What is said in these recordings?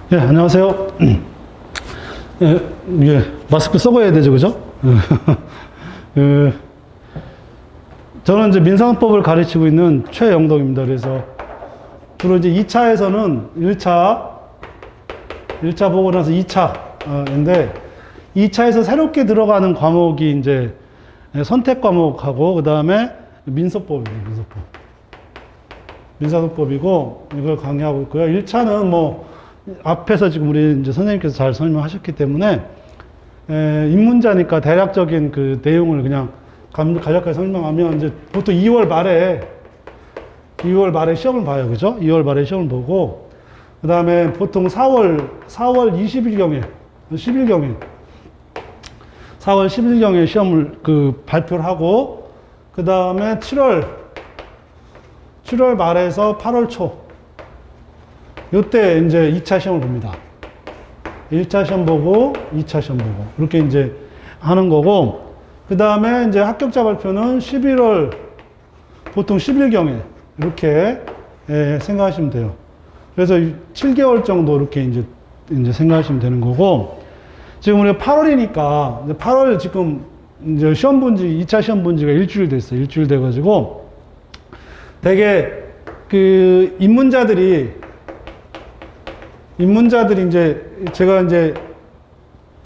네, 안녕하세요. 마스크 쓰고 해야 되죠, 그죠? 저는 이제 민사법을 가르치고 있는 최영덕입니다. 그래서 주로 이제 2차에서는 1차 보고 나서 2차인데 2차에서 새롭게 들어가는 과목이 이제 선택 과목하고 그 다음에 민사법이에요, 민사법이고 이걸 강의하고 있고요. 1차는 뭐 앞에서 지금 우리 이제 선생님께서 잘 설명하셨기 때문에 입문자니까 대략적인 그 내용을 그냥 간략하게 설명하면 이제 보통 2월 말에 시험을 봐요, 그죠? 2월 말에 시험을 보고 그 다음에 보통 4월 10일경에 시험을 발표를 하고 그 다음에 7월 말에서 8월 초 요때 이제 2차 시험을 봅니다. 1차 시험 보고 2차 시험 보고 이렇게 이제 하는 거고 그 다음에 이제 합격자 발표는 11월 보통 10일경에 이렇게 생각하시면 돼요. 그래서 7개월 정도 이렇게 이제 생각하시면 되는 거고 지금 우리가 8월이니까 이제 8월 지금 이제 시험 본 지 2차 시험 본 지가 일주일 됐어요. 일주일 돼가지고 되게 그 입문자들이 이제 제가 이제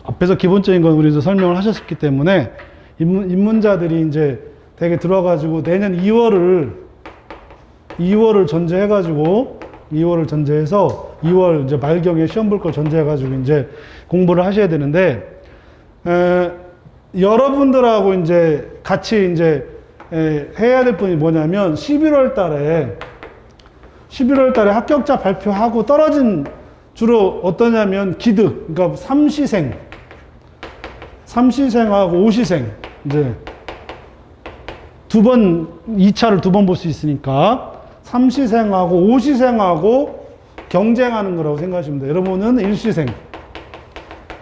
앞에서 기본적인 건 우리 설명을 하셨기 때문에 입문자들이 이제 되게 들어와가지고 내년 2월을 전제해가지고 2월을 전제해서 2월 이제 말경에 시험 볼 걸 전제해가지고 이제 공부를 하셔야 되는데 여러분들하고 이제 같이 이제 해야 될 분이 뭐냐면 11월 달에 합격자 발표하고 떨어진 주로 어떠냐면 기득, 그러니까 3시생하고 5시생, 이제 2차를 2번 볼 수 있으니까 3시생하고 5시생하고 경쟁하는 거라고 생각하시면 돼요. 여러분은 1시생.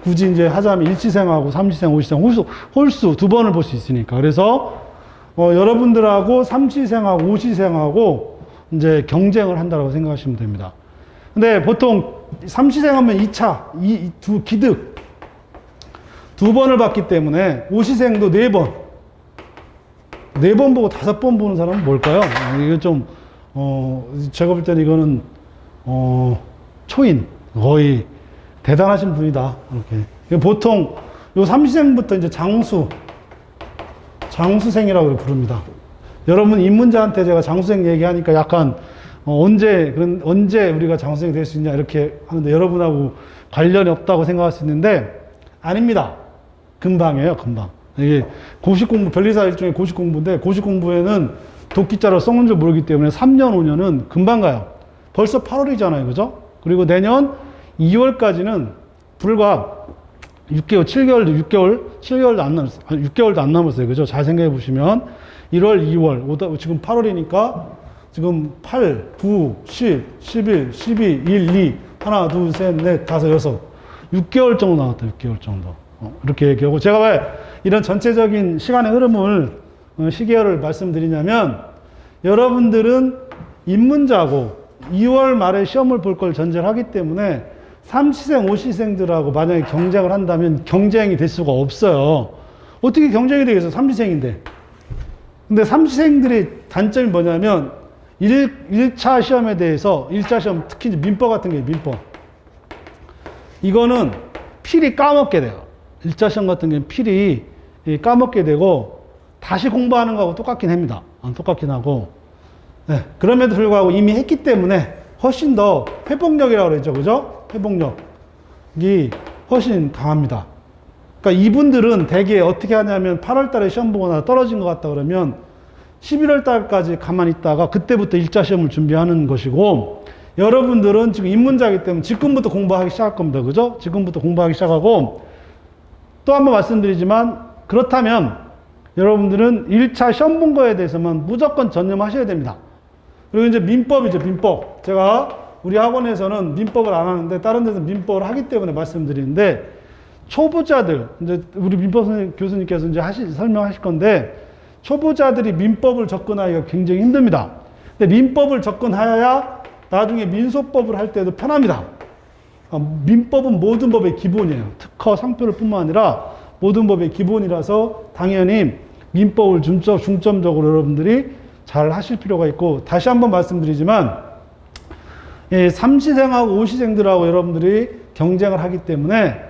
굳이 이제 하자면 1시생하고 3시생, 5시생, 홀수 2번을 볼 수 있으니까. 그래서, 여러분들하고 3시생하고 5시생하고 이제 경쟁을 한다고 생각하시면 됩니다. 근데 보통 3시생 하면 2차, 기득 2번을 봤기 때문에 5시생도 4번. 4번 보고 5번 보는 사람은 뭘까요? 이거 좀, 제가 볼 때는 이거는, 초인. 거의 대단하신 분이다. 이렇게. 보통 요 3시생부터 이제 장수생이라고 부릅니다. 여러분 입문자한테 제가 장수생 얘기하니까 약간 언제 우리가 장수생이 될 수 있냐 이렇게 하는데 여러분하고 관련이 없다고 생각할 수 있는데 아닙니다. 금방이에요, 금방. 이게 고시공부, 변리사 일종의 고시공부인데 고시공부에는 독기자로 써놓은 줄 모르기 때문에 3년, 5년은 금방 가요. 벌써 8월이잖아요, 그죠? 그리고 내년 2월까지는 불과 7개월도 안 남았어요. 6개월도 안 남았어요. 그죠? 잘 생각해 보시면 1월, 2월, 지금 8월이니까 지금 8, 9, 10, 11, 12, 1, 2, 하나, 둘, 셋, 넷, 다섯, 여섯. 6개월 정도 나왔다, 6개월 정도. 이렇게 얘기하고. 제가 왜 이런 전체적인 시간의 흐름을, 시계열을 말씀드리냐면, 여러분들은 입문자고 2월 말에 시험을 볼 걸 전제를 하기 때문에 3시생, 5시생들하고 만약에 경쟁을 한다면 경쟁이 될 수가 없어요. 어떻게 경쟁이 되겠어요? 3시생인데. 근데 3시생들의 단점이 뭐냐면 1차 시험에 대해서 1차 시험 특히 이제 민법 같은 게 민법 이거는 필히 까먹게 돼요. 1차 시험 같은 경우는 필히 까먹게 되고 다시 공부하는 거하고 똑같긴 합니다. 똑같긴 하고 네, 그럼에도 불구하고 이미 했기 때문에 훨씬 더 회복력이라고 그랬죠. 그죠? 회복력이 훨씬 강합니다. 그러니까 이분들은 대개 어떻게 하냐면 8월 달에 시험 보거나 떨어진 것 같다 그러면 11월 달까지 가만히 있다가 그때부터 1차 시험을 준비하는 것이고 여러분들은 지금 입문자이기 때문에 지금부터 공부하기 시작할 겁니다. 그죠? 지금부터 공부하기 시작하고 또 한 번 말씀드리지만 그렇다면 여러분들은 1차 시험 본 거에 대해서만 무조건 전념하셔야 됩니다. 그리고 이제 민법이죠, 민법. 제가 우리 학원에서는 민법을 안 하는데 다른 데서 민법을 하기 때문에 말씀드리는데 초보자들, 이제 우리 민법 교수님께서 이제 설명하실 건데 초보자들이 민법을 접근하기가 굉장히 힘듭니다. 근데 민법을 접근하여야 나중에 민소법을 할 때도 편합니다. 민법은 모든 법의 기본이에요. 특허, 상표를 뿐만 아니라 모든 법의 기본이라서 당연히 민법을 중점적으로 여러분들이 잘 하실 필요가 있고, 다시 한번 말씀드리지만 3시생하고 5시생들하고 여러분들이 경쟁을 하기 때문에,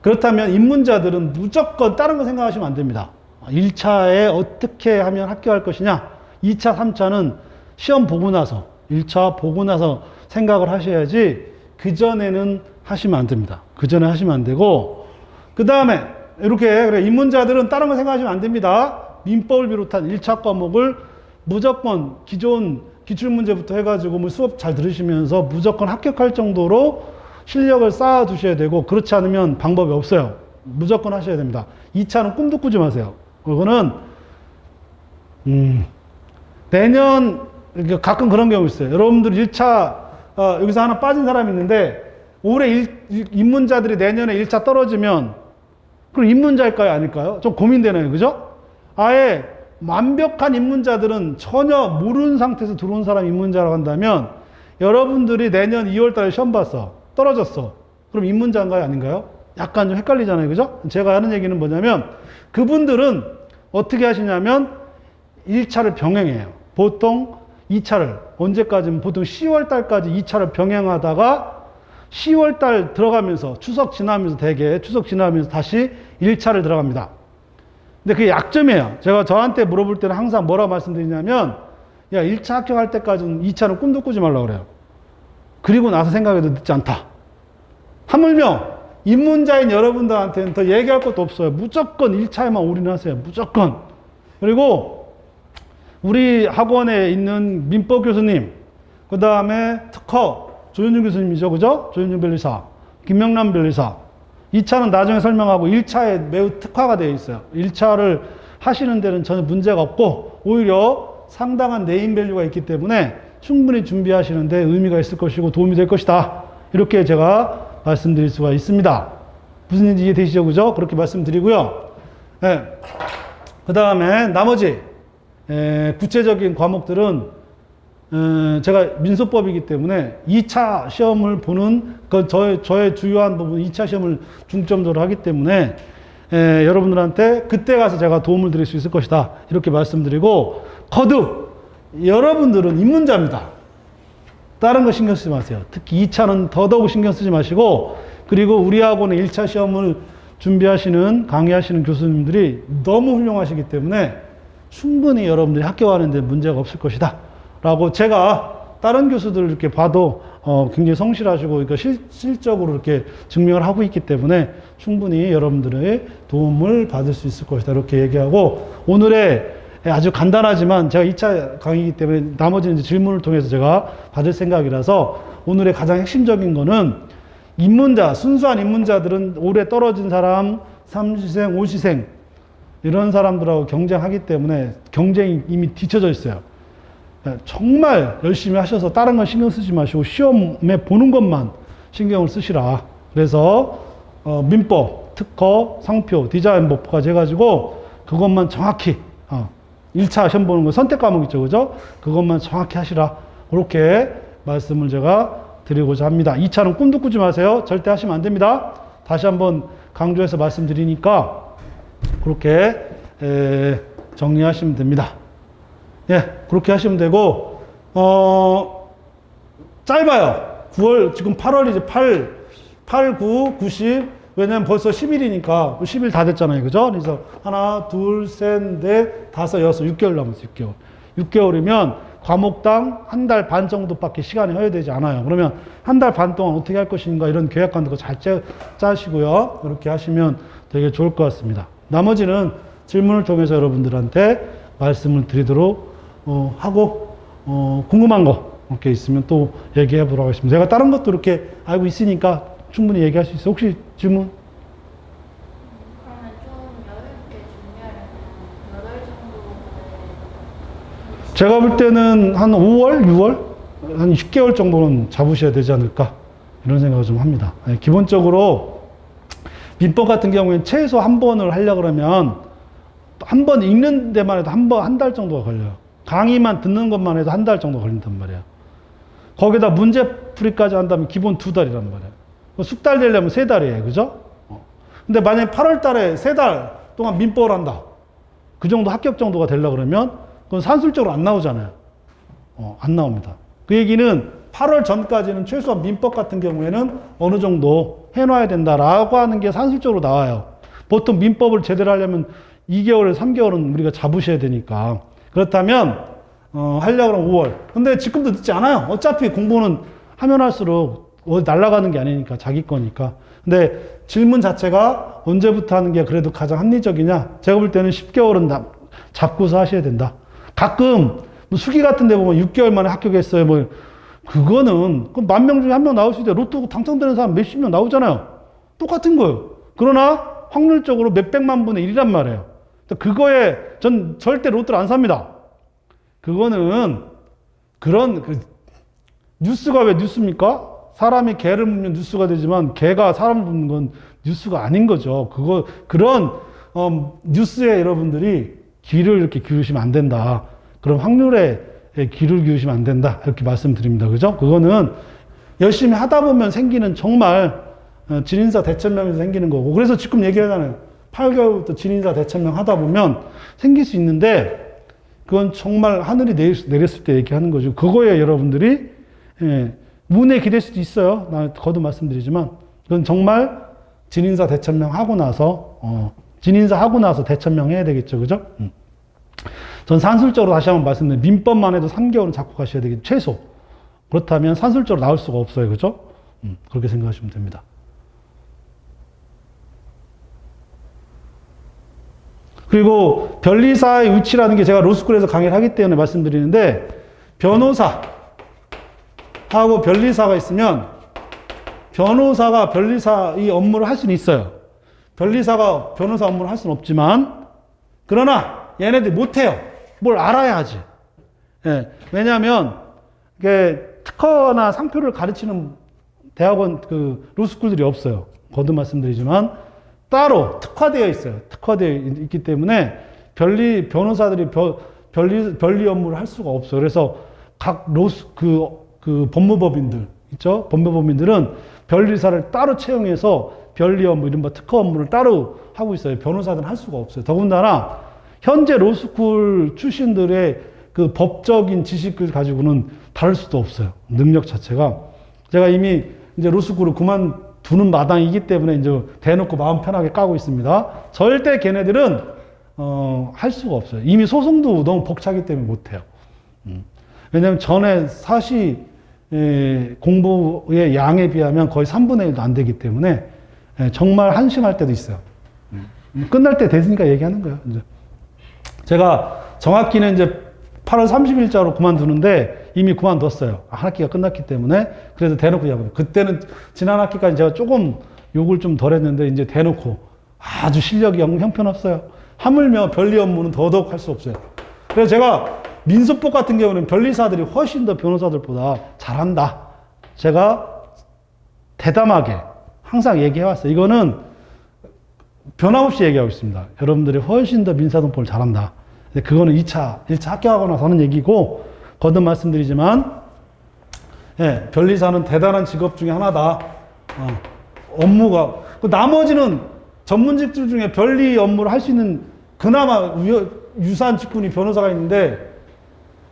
그렇다면 입문자들은 무조건 다른 거 생각하시면 안 됩니다. 1차에 어떻게 하면 합격할 것이냐, 2차, 3차는 시험 보고 나서, 1차 보고 나서 생각을 하셔야지 그전에는 하시면 안 됩니다. 그전에 하시면 안 되고, 그 다음에 이렇게 그래, 입문자들은 다른 거 생각하시면 안 됩니다. 민법을 비롯한 1차 과목을 무조건 기존 기출문제부터 해가지고 뭐 수업 잘 들으시면서 무조건 합격할 정도로 실력을 쌓아 두셔야 되고, 그렇지 않으면 방법이 없어요. 무조건 하셔야 됩니다. 2차는 꿈도 꾸지 마세요. 그거는 내년, 가끔 그런 경우 있어요. 여러분들 1차 여기서 하나 빠진 사람이 있는데, 올해 입문자들이 내년에 1차 떨어지면 그럼 입문자일까요, 아닐까요? 좀 고민되나요, 그죠? 아예 완벽한 입문자들은 전혀 모르는 상태에서 들어온 사람 입문자라고 한다면, 여러분들이 내년 2월 달에 시험 봤어, 떨어졌어, 그럼 입문자인가요, 아닌가요? 약간 좀 헷갈리잖아요, 그죠? 제가 하는 얘기는 뭐냐면, 그분들은 어떻게 하시냐면 1차를 병행해요. 보통 2차를 언제까지는 보통 10월 달까지 2차를 병행하다가 10월 달 들어가면서 추석 지나면서 추석 지나면서 다시 1차를 들어갑니다. 근데 그게 약점이에요. 제가 저한테 물어볼 때는 항상 뭐라고 말씀드리냐면, 야, 1차 합격할 때까지는 2차는 꿈도 꾸지 말라고 그래요. 그리고 나서 생각해도 늦지 않다. 하물며 입문자인 여러분들한테는 더 얘기할 것도 없어요. 무조건 1차에만 올인하세요. 무조건. 그리고 우리 학원에 있는 민법 교수님, 그 다음에 특허 조윤중 교수님이죠, 그죠? 조윤중 변리사, 김명남 변리사. 2차는 나중에 설명하고 1차에 매우 특화가 되어 있어요. 1차를 하시는 데는 전혀 문제가 없고, 오히려 상당한 네임밸류가 있기 때문에 충분히 준비하시는데 의미가 있을 것이고 도움이 될 것이다. 이렇게 제가 말씀드릴 수가 있습니다. 무슨 얘기인지 이해되시죠, 그죠? 그렇게 말씀드리고요. 네. 그 다음에 나머지 구체적인 과목들은 제가 민소법이기 때문에 2차 시험을 보는 저의 주요한 부분 2차 시험을 중점적으로 하기 때문에 여러분들한테 그때 가서 제가 도움을 드릴 수 있을 것이다. 이렇게 말씀드리고, 거듭 여러분들은 입문자입니다. 다른 거 신경 쓰지 마세요. 특히 2차는 더더욱 신경 쓰지 마시고, 그리고 우리 학원의 1차 시험을 준비하시는 강의하시는 교수님들이 너무 훌륭하시기 때문에 충분히 여러분들이 합격하는 데 문제가 없을 것이다 라고, 제가 다른 교수들 이렇게 봐도 굉장히 성실하시고, 그러니까 실적으로 이렇게 증명을 하고 있기 때문에 충분히 여러분들의 도움을 받을 수 있을 것이다. 이렇게 얘기하고, 오늘의 아주 간단하지만 제가 2차 강의이기 때문에 나머지는 이제 질문을 통해서 제가 받을 생각이라서, 오늘의 가장 핵심적인 거는 입문자, 순수한 입문자들은 올해 떨어진 사람, 3시생, 5시생 이런 사람들하고 경쟁하기 때문에 경쟁이 이미 뒤쳐져 있어요. 정말 열심히 하셔서 다른 건 신경 쓰지 마시고 시험에 보는 것만 신경을 쓰시라. 그래서 민법, 특허, 상표, 디자인법까지 해가지고 그것만 정확히 1차 시험 보는 거 선택 과목 있죠, 그죠? 그것만 정확히 하시라. 그렇게 말씀을 제가 드리고자 합니다. 2차는 꿈도 꾸지 마세요. 절대 하시면 안 됩니다. 다시 한번 강조해서 말씀드리니까 그렇게 정리하시면 됩니다. 예, 그렇게 하시면 되고, 짧아요. 9월, 지금 8월이죠. 8, 9, 90. 왜냐면 벌써 10일이니까, 10일 다 됐잖아요. 그죠? 그래서 하나, 둘, 셋, 넷, 다섯, 여섯, 6개월 남았어요. 6개월. 6개월이면 과목당 한 달 반 정도밖에 시간이 허용되지 않아요. 그러면 한 달 반 동안 어떻게 할 것인가, 이런 계획 같은 거 잘 짜시고요. 그렇게 하시면 되게 좋을 것 같습니다. 나머지는 질문을 통해서 여러분들한테 말씀을 드리도록 하고, 궁금한 거 이렇게 있으면 또 얘기해 보도록 하겠습니다. 제가 다른 것도 이렇게 알고 있으니까 충분히 얘기할 수 있어요. 혹시 질문? 그러면 좀 여유 있게 준비하려면 몇 월 정도? 제가 볼 때는 한 5월, 6월? 한 10개월 정도는 잡으셔야 되지 않을까, 이런 생각을 좀 합니다. 기본적으로 민법 같은 경우에는 최소 한 번을 하려고 그러면 한 번 읽는 데만 해도 한 달 정도가 걸려요. 강의만 듣는 것만 해도 한 달 정도 걸린단 말이야. 거기다 문제풀이까지 한다면 기본 2달이란 말이야. 숙달 되려면 3달이에요. 그죠? 근데 만약에 8월 달에 3달 동안 민법을 한다. 그 정도 합격 정도가 되려고 그러면 그건 산술적으로 안 나오잖아요. 안 나옵니다. 그 얘기는 8월 전까지는 최소한 민법 같은 경우에는 어느 정도 해놔야 된다라고 하는 게 산술적으로 나와요. 보통 민법을 제대로 하려면 2개월, 3개월은 우리가 잡으셔야 되니까. 그렇다면 하려고 하면 5월. 근데 지금도 늦지 않아요. 어차피 공부는 하면 할수록 어디 날아가는 게 아니니까 자기 거니까. 근데 질문 자체가 언제부터 하는 게 그래도 가장 합리적이냐? 제가 볼 때는 10개월은 잡고서 하셔야 된다. 가끔 뭐 수기 같은 데 보면 6개월 만에 합격했어요. 뭐 그거는 10,000명 중에 1명 나올 수 있대. 로또 당첨되는 사람 몇십 명 나오잖아요. 똑같은 거예요. 그러나 확률적으로 몇백만 분의 1이란 말이에요. 그거에 전 절대 로또를 안 삽니다. 그거는 그런 뉴스가 왜 뉴스입니까? 사람이 개를 묻면 뉴스가 되지만 개가 사람을 묻는 건 뉴스가 아닌 거죠. 그런 뉴스에 여러분들이 귀를 이렇게 기울이시면 안 된다. 그런 확률에 귀를 기울이시면 안 된다. 이렇게 말씀드립니다. 그죠? 그거는 열심히 하다 보면 생기는 정말 진인사 대천명에서 생기는 거고. 그래서 지금 얘기하잖아요. 8개월부터 진인사 대천명 하다 보면 생길 수 있는데 그건 정말 하늘이 내렸을 때 얘기하는 거죠. 그거에 여러분들이 운에 기댈 수도 있어요. 나 거듭 말씀드리지만 그건 정말 진인사 대천명 하고 나서 진인사 하고 나서 대천명 해야 되겠죠. 그죠? 전 산술적으로 다시 한번 말씀드리면 민법만 해도 3개월은 잡고 가셔야 되겠죠. 최소. 그렇다면 산술적으로 나올 수가 없어요. 그죠? 그렇게 생각하시면 됩니다. 그리고 변리사의 위치라는 게 제가 로스쿨에서 강의를 하기 때문에 말씀드리는데 변호사하고 변리사가 있으면 변호사가 변리사 이 업무를 할 수는 있어요. 변리사가 변호사 업무를 할 수는 없지만 그러나 얘네들이 못해요. 뭘 알아야 하지. 예, 왜냐하면 이게 특허나 상표를 가르치는 대학원 로스쿨들이 없어요. 거듭 말씀드리지만 따로 특화되어 있어요. 특화되어 있기 때문에 변호사들이 변리 업무를 할 수가 없어요. 그래서 각 법무법인들 있죠? 법무법인들은 변리사를 따로 채용해서 변리 업무, 이른바 특허 업무를 따로 하고 있어요. 변호사들은 할 수가 없어요. 더군다나 현재 로스쿨 출신들의 그 법적인 지식을 가지고는 다를 수도 없어요. 능력 자체가. 제가 이미 이제 로스쿨을 그만두는 마당이기 때문에 이제 대놓고 마음 편하게 까고 있습니다. 절대 걔네들은 할 수가 없어요. 이미 소송도 너무 벅차기 때문에 못해요. 왜냐하면 전에 사시 공부의 양에 비하면 거의 3분의 1도 안 되기 때문에 정말 한심할 때도 있어요. 끝날 때 됐으니까 얘기하는 거예요. 이제. 제가 정확히는 이제 8월 30일자로 그만두는데 이미 그만뒀어요. 한 학기가 끝났기 때문에. 그래서 대놓고 얘기하고 그때는 지난 학기까지 제가 조금 욕을 좀 덜 했는데 이제 대놓고 아주 실력이 형편없어요. 하물며 변리 업무는 더더욱 할 수 없어요. 그래서 제가 민소법 같은 경우는 변리사들이 훨씬 더 변호사들보다 잘한다. 제가 대담하게 항상 얘기해왔어요. 이거는 변함없이 얘기하고 있습니다. 여러분들이 훨씬 더 민사동법을 잘한다. 근데 그거는 1차 합격하고 나서 하는 얘기고, 거듭 말씀드리지만, 예, 변리사는 대단한 직업 중에 하나다. 업무가. 나머지는 전문직들 중에 변리 업무를 할 수 있는 그나마 유사한 직군이 변호사가 있는데,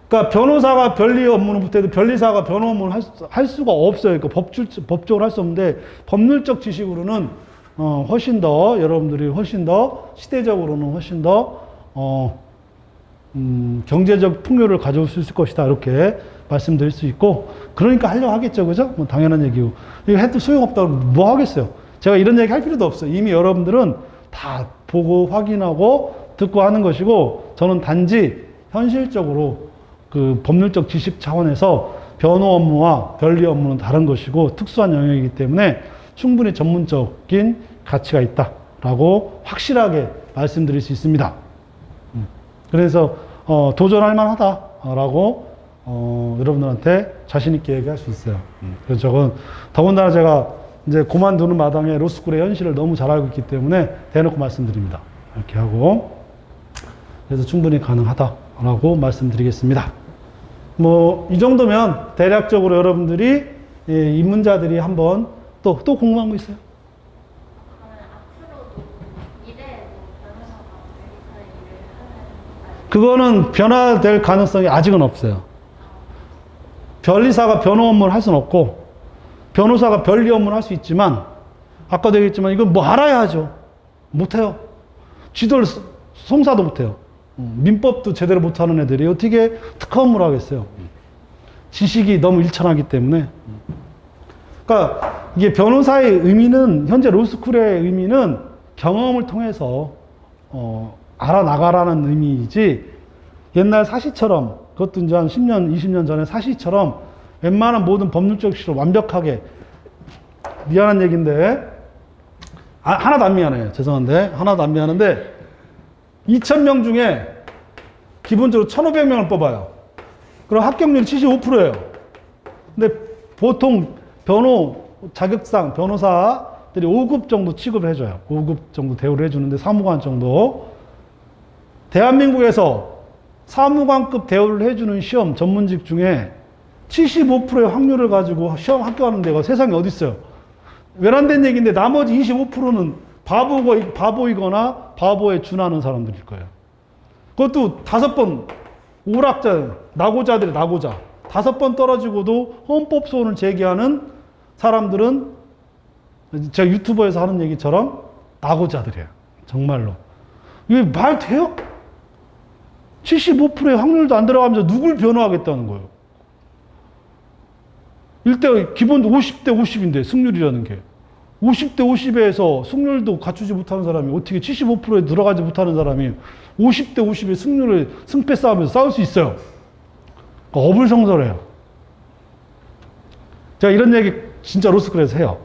그러니까 변호사가 변리 업무는 못해도 변리사가 변호 업무를 할 수가 없어요. 그러니까 법적으로 할 수 없는데, 법률적 지식으로는 훨씬 더, 여러분들이 훨씬 더, 시대적으로는 훨씬 더, 경제적 풍요를 가져올 수 있을 것이다. 이렇게 말씀드릴 수 있고, 그러니까 하려고 하겠죠. 그죠? 뭐 당연한 얘기고. 이거 해도 소용없다고 뭐 하겠어요. 제가 이런 얘기 할 필요도 없어요. 이미 여러분들은 다 보고 확인하고 듣고 하는 것이고, 저는 단지 현실적으로 그 법률적 지식 차원에서 변호 업무와 변리 업무는 다른 것이고 특수한 영역이기 때문에 충분히 전문적인 가치가 있다라고 확실하게 말씀드릴 수 있습니다. 그래서 도전할 만하다라고 여러분들한테 자신 있게 얘기할 수 있어요. 그래서 저건 더군다나 제가 이제 그만두는 마당에 로스쿨의 현실을 너무 잘 알고 있기 때문에 대놓고 말씀드립니다. 이렇게 하고, 그래서 충분히 가능하다라고 말씀드리겠습니다. 뭐 이 정도면 대략적으로 여러분들이 입문자들이 한번 또 궁금한 거 있어요? 그러면 앞으로도 미래에도 변호사가 변리사 일을 하는 그거는 변화될 가능성이 아직은 없어요. 변리사가 변호 업무를 할 수는 없고 변호사가 변리 업무를 할 수 있지만 아까도 얘기했지만 이건 뭐 알아야 하죠. 못해요. 지도를 송사도 못해요. 민법도 제대로 못하는 애들이 어떻게 특허 업무를 하겠어요. 지식이 너무 일천하기 때문에. 그러니까 이게 변호사의 의미는 현재 로스쿨의 의미는 경험을 통해서 알아나가라는 의미이지 옛날 사시처럼 그것도 이제 한 10년, 20년 전에 사시처럼 웬만한 모든 법률적 시를 완벽하게 미안한 얘기인데 하나도 안 미안해요. 죄송한데 하나도 안 미안한데 2,000명 중에 기본적으로 1,500명을 뽑아요. 그럼 합격률이 75%예요. 근데 보통 변호 자격상 변호사들이 5급 정도 취급을 해줘요. 5급 정도 대우를 해주는데 사무관 정도. 대한민국에서 사무관급 대우를 해주는 시험 전문직 중에 75%의 확률을 가지고 시험 합격하는 데가 세상에 어디 있어요? 외람된 얘기인데 나머지 25%는 바보이거나 바보에 준하는 사람들일 거예요. 그것도 5번 오락자, 낙오자들이 낙오자. 5번 떨어지고도 헌법소원을 제기하는 사람들은 제가 유튜버에서 하는 얘기처럼 낙오자들이에요. 정말로. 이게 말 돼요? 75%의 확률도 안 들어가면서 누굴 변호하겠다는 거예요. 1대 기본 50대 50인데 승률이라는 게 50대 50에서 승률도 갖추지 못하는 사람이 어떻게 75%에 들어가지 못하는 사람이 50대 50의 승률을 승패 싸움에서 싸울 수 있어요. 그러니까 어불성설해요. 제가 이런 얘기 진짜 로스쿨에서 해요.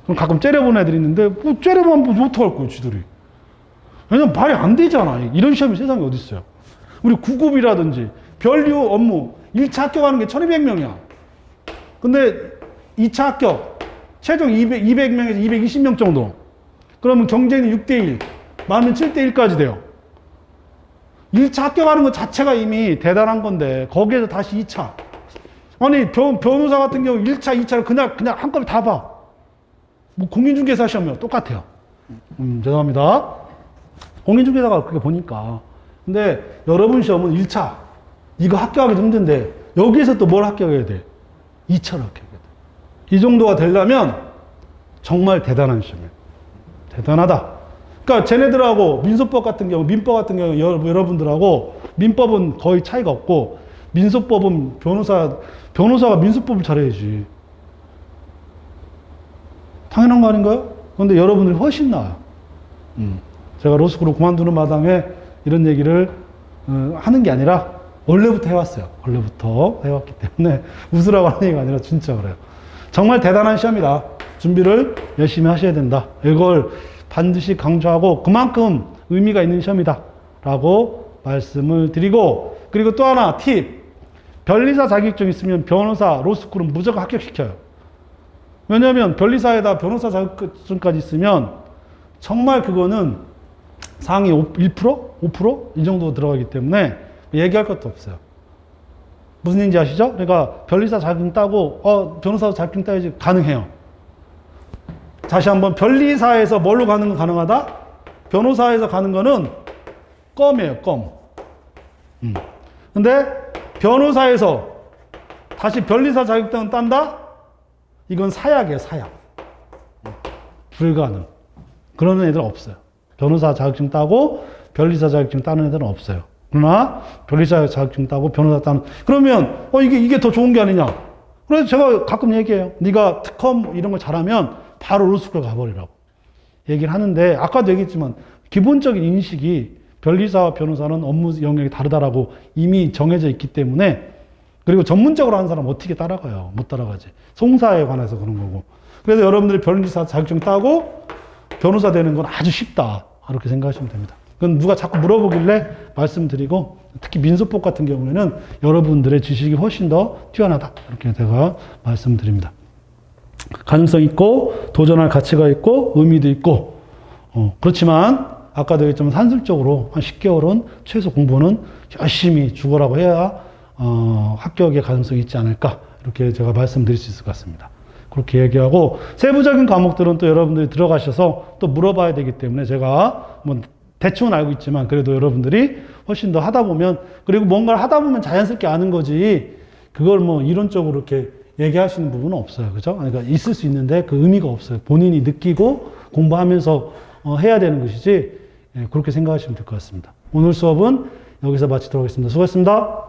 그럼 가끔 째려보는 애들이 있는데 뭐 째려보면 어떡할 거예요 지들이. 왜냐면 말이 안 되잖아. 이런 시험이 세상에 어디 있어요. 우리 9급이라든지 변리후 업무 1차 합격하는 게 1,200명이야. 근데 2차 합격 최종 200명에서 220명 정도. 그러면 경쟁이 6대1, 많으면 7대1까지 돼요. 1차 합격하는 것 자체가 이미 대단한 건데 거기에서 다시 2차. 아니 변호사 같은 경우 1차, 2차를 그냥 한꺼번에 다 봐. 뭐 공인중개사 시험이요. 똑같아요. 죄송합니다. 공인중개사가 그렇게 보니까. 근데 여러분 시험은 1차. 이거 합격하기도 힘든데 여기에서 또 뭘 합격해야 돼? 2차를 합격해야 돼. 이 정도가 되려면 정말 대단한 시험이에요. 대단하다. 그러니까 쟤네들하고 민소법 같은 경우, 민법 같은 경우 여러분들하고 민법은 거의 차이가 없고 민소법은 변호사가 민소법을 잘해야지. 당연한 거 아닌가요? 그런데 여러분들이 훨씬 나아요. 제가 로스쿨을 그만두는 마당에 이런 얘기를 하는 게 아니라 원래부터 해왔어요. 원래부터 해왔기 때문에 웃으라고 하는 얘기가 아니라 진짜 그래요. 정말 대단한 시험이다. 준비를 열심히 하셔야 된다. 이걸 반드시 강조하고 그만큼 의미가 있는 시험이다 라고 말씀을 드리고, 그리고 또 하나 팁. 변리사 자격증 있으면 변호사 로스쿨은 무조건 합격시켜요. 왜냐하면 변리사에다 변호사 자격증까지 있으면 정말 그거는 상위 1%? 5%? 이 정도 들어가기 때문에 얘기할 것도 없어요. 무슨 얘기인지 아시죠? 그러니까 변리사 자격증 따고 변호사 자격증 따야지 가능해요. 다시 한번 변리사에서 뭘로 가는 건 가능하다? 변호사에서 가는 거는 껌이에요. 껌. 근데 변호사에서 다시 변리사 자격증을 딴다? 이건 사약이에요. 사약. 불가능. 그러는 애들은 없어요. 변호사 자격증 따고 변리사 자격증 따는 애들은 없어요. 그러나 변리사 자격증 따고 변호사 따는, 그러면 이게 더 좋은 게 아니냐. 그래서 제가 가끔 얘기해요. 네가 특허 이런 거 잘하면 바로 로스쿨 가버리라고 얘기를 하는데, 아까도 얘기했지만 기본적인 인식이 변리사와 변호사는 업무 영역이 다르다라고 이미 정해져 있기 때문에, 그리고 전문적으로 하는 사람은 어떻게 따라가요? 못 따라가지. 송사에 관해서 그런 거고. 그래서 여러분들이 변리사 자격증 따고 변호사 되는 건 아주 쉽다. 이렇게 생각하시면 됩니다. 그건 누가 자꾸 물어보길래 말씀드리고, 특히 민소법 같은 경우에는 여러분들의 지식이 훨씬 더 뛰어나다. 이렇게 제가 말씀드립니다. 가능성 있고 도전할 가치가 있고 의미도 있고, 그렇지만 아까도 얘기했지만 산술적으로 한 10개월은 최소 공부는 열심히 죽어라고 해야 합격의 가능성이 있지 않을까 이렇게 제가 말씀드릴 수 있을 것 같습니다. 그렇게 얘기하고 세부적인 과목들은 또 여러분들이 들어가셔서 또 물어봐야 되기 때문에 제가 뭐 대충은 알고 있지만 그래도 여러분들이 훨씬 더 하다 보면 그리고 뭔가를 하다 보면 자연스럽게 아는 거지 그걸 뭐 이론적으로 이렇게 얘기하시는 부분은 없어요. 그죠? 그러니까 있을 수 있는데 그 의미가 없어요. 본인이 느끼고 공부하면서 해야 되는 것이지 그렇게 생각하시면 될 것 같습니다. 오늘 수업은 여기서 마치도록 하겠습니다. 수고했습니다.